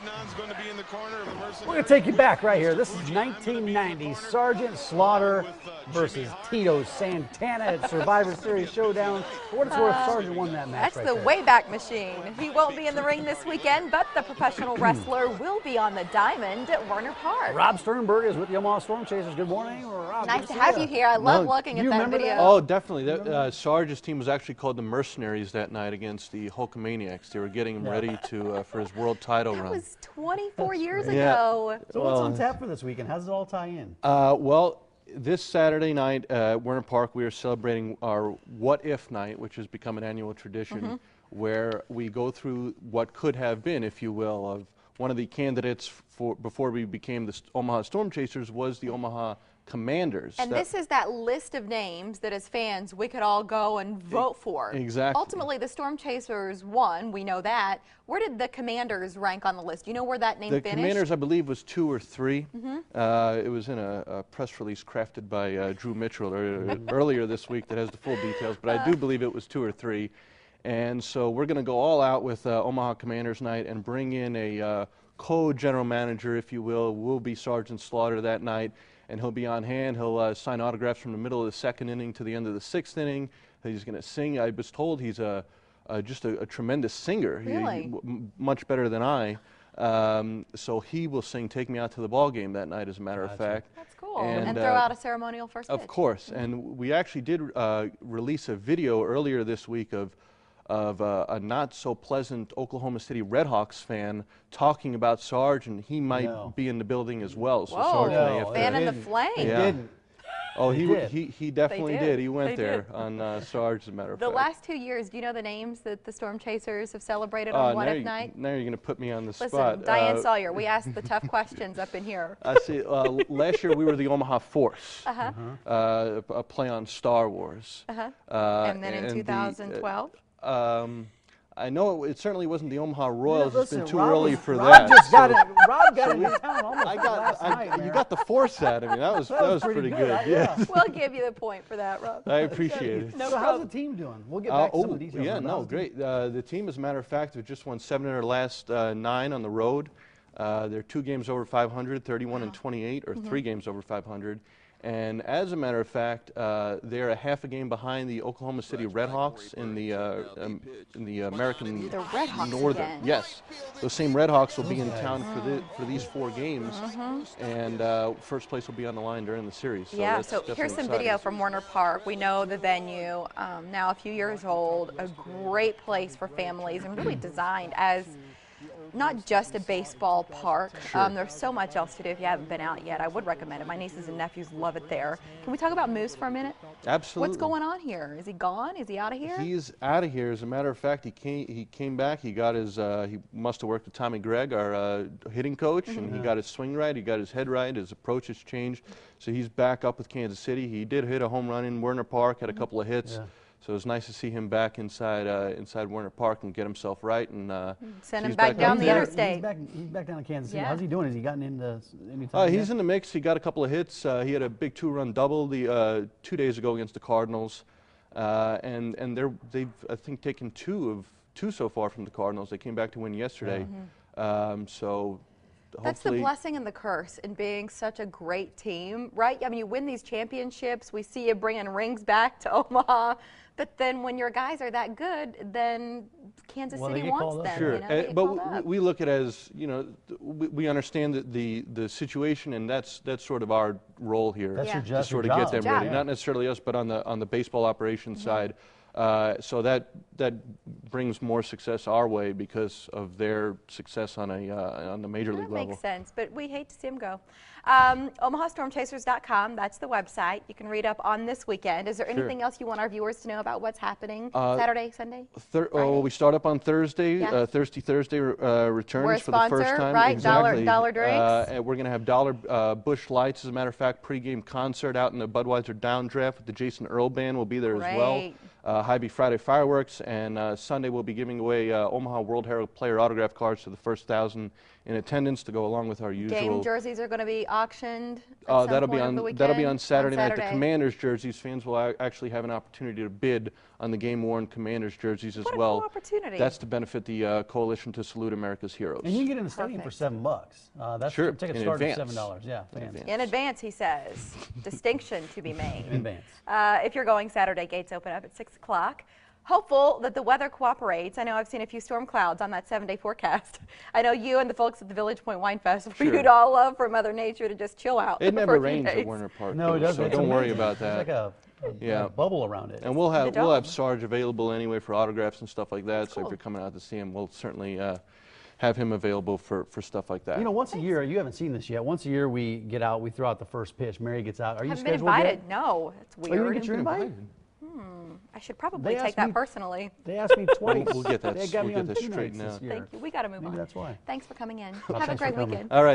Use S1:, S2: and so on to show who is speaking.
S1: We're going to take you back right here. This is 1990, Sergeant Slaughter versus Tito Santana at Survivor Series Showdown. For what it's worth, Sergeant won that match.
S2: That's the Wayback Machine. He won't be in the ring this weekend, but the professional wrestler will be on the diamond at Werner Park.
S1: Rob Sternberg is with the Omaha Storm Chasers. Good morning, Rob.
S2: Nice to have you here. I love looking at that video.
S3: Oh, definitely. Sarge's team was actually called the Mercenaries that night against the Hulkamaniacs. They were getting him ready to for his world title run.
S2: That was 24 years ago.
S1: So what's on tap for this weekend? How does it all tie in?
S3: Well, this Saturday night at Werner Park, we are celebrating our What If night, which has become an annual tradition, where we go through what could have been, if you will, of one of the candidates for before we became the Omaha Storm Chasers was the Omaha Commanders.
S2: And this is that list of names that as fans we could all go and vote for.
S3: Exactly.
S2: Ultimately, the Storm Chasers won. We know that. Where did the Commanders rank on the list? Do you know where that name finished?
S3: The Commanders, I believe, was 2 or 3. It was in a press release crafted by Drew Mitchell earlier this week that has the full details, but I do believe it was 2 or 3. And so we're going to go all out with Omaha Commanders night and bring in a co-general manager, if you will be Sergeant Slaughter that night. And he'll be on hand. He'll sign autographs from the middle of the 2nd inning to the end of the 6th inning. He's going to sing. I was told he's just a tremendous singer.
S2: Really?
S3: Much better than I. So he will sing "Take Me Out to the Ball Game" that night, as a matter of fact.
S2: That's cool. And throw out a ceremonial first pitch.
S3: Of course. And we actually did release a video earlier this week of a not-so-pleasant Oklahoma City Redhawks fan talking about Sarge, and he might be in the building as well. So Sarge may have
S2: fan in the flame.
S1: He didn't.
S3: Oh, he definitely did. He went there on Sarge, as a matter of fact.
S2: The last 2 years, do you know the names that the Storm Chasers have celebrated on What If night?
S3: Now you're going to put me on the
S2: spot.
S3: spot.
S2: Diane Sawyer, we asked the tough questions up in here.
S3: I see. Last year we were the Omaha Force, a play on Star Wars.
S2: And then in 2012?
S3: I know it certainly wasn't the Omaha Royals.
S1: Listen,
S3: it's been too
S1: Rob
S3: early
S1: was,
S3: for
S1: Rob
S3: that.
S1: Just got it. Rob got into town almost last night.
S3: You got the force out of me. That was pretty good. Yeah.
S2: We'll give you the point for that, Rob.
S3: I appreciate it.
S1: So how's the team doing? We'll get back to some of the details.
S3: Yeah, no, great. The team, as a matter of fact, have just won 7 of their last 9 on the road. They're 2 games over 500, 31 and 28, or 3 games over 500. And as a matter of fact, they're a half a game behind the Oklahoma City Redhawks in the American Northern.
S2: Again.
S3: Yes, those same Redhawks will be in town for these 4 games, and first place will be on the line during the series. So
S2: yeah. So here's some video from Werner Park. We know the venue, now a few years old, a great place for families, and really designed as not just a baseball park. There's so much else to do if you haven't been out yet. I would recommend it. My nieces and nephews love it there. Can we talk about Moose for a minute?
S3: Absolutely.
S2: What's going on here? Is he gone? Is he out of here?
S3: He's out of here. As a matter of fact, he came back. He got his. He must have worked with Tommy Gregg, our hitting coach, and he got his swing right. He got his head right. His approach has changed. So he's back up with Kansas City. He did hit a home run in Werner Park. Had a couple of hits. Yeah. So it was nice to see him back inside Werner Park and get himself right and
S2: send him back down the interstate.
S1: He's back down in Kansas City. How's he doing? Has he gotten into any
S3: time? He's in the mix. He got a couple of hits. He had a big 2-run double 2 days ago against the Cardinals, and they've I think taken 2 so far from the Cardinals. They came back to win yesterday. So.
S2: That's the blessing and the curse in being such a great team, right? I mean, you win these championships. We see you bringing rings back to Omaha. But then when your guys are that good, then Kansas City wants them.
S3: Sure,
S2: you know,
S3: but we look at it as, you know, we understand that the situation, and that's sort of our role here.
S1: That's your
S3: to sort of get them ready. Not necessarily us, but on the baseball operations side. So that brings more success our way because of their success on the major league level.
S2: That makes sense, but we hate to see them go. OmahaStormChasers.com, that's the website. You can read up on this weekend. Is there anything else you want our viewers to know about what's happening Saturday, Sunday?
S3: We start up on Thursday. Thursday returns for the first time.
S2: Right?
S3: Exactly.
S2: Dollar drinks.
S3: And we're going to have Dollar Busch Lights. As a matter of fact, pregame concert out in the Budweiser Downdraft with the Jason Earl Band will be there as well. High-B Friday fireworks, and Sunday we'll be giving away Omaha World Herald player autograph cards to the first 1,000 in attendance to go along with our usual.
S2: Game jerseys are going to be auctioned. That'll
S3: be on Saturday night. The Commanders jerseys, fans will actually have an opportunity to bid on the game-worn Commanders jerseys as well.
S2: What a cool opportunity.
S3: That's to benefit the Coalition to Salute America's Heroes.
S1: And you can get in the stadium for $7. That's
S3: sure.
S1: Tickets start at $7. Yeah,
S2: in advance, he says. Distinction to be made.
S1: In advance.
S2: If you're going Saturday, gates open up at 6 o'clock. Hopeful that the weather cooperates. I know I've seen a few storm clouds on that 7-day forecast. I know you and the folks at the Village Point Wine Festival, you'd all love for Mother Nature to just chill out.
S3: It never rains at Werner Park.
S1: No, it doesn't.
S3: So don't worry about that.
S1: It's like a bubble around it.
S3: And we'll have Sarge available anyway for autographs and stuff like that. So if you're coming out to see him, we'll certainly have him available for stuff like that.
S1: You know, once a year, you haven't seen this yet. Once a year, we get out, we throw out the first pitch. Mary gets out. Are you scheduled
S2: yet?
S1: Invited?
S2: No, it's weird.
S1: Oh, you didn't get your invite?
S2: I should probably take that personally.
S1: They asked me twice.
S3: We'll get that.
S1: They got me on
S3: straightened out.
S2: Thank you. We got to move on.
S1: That's why.
S2: Thanks for coming in.
S1: Well,
S2: have a great weekend.
S3: All right.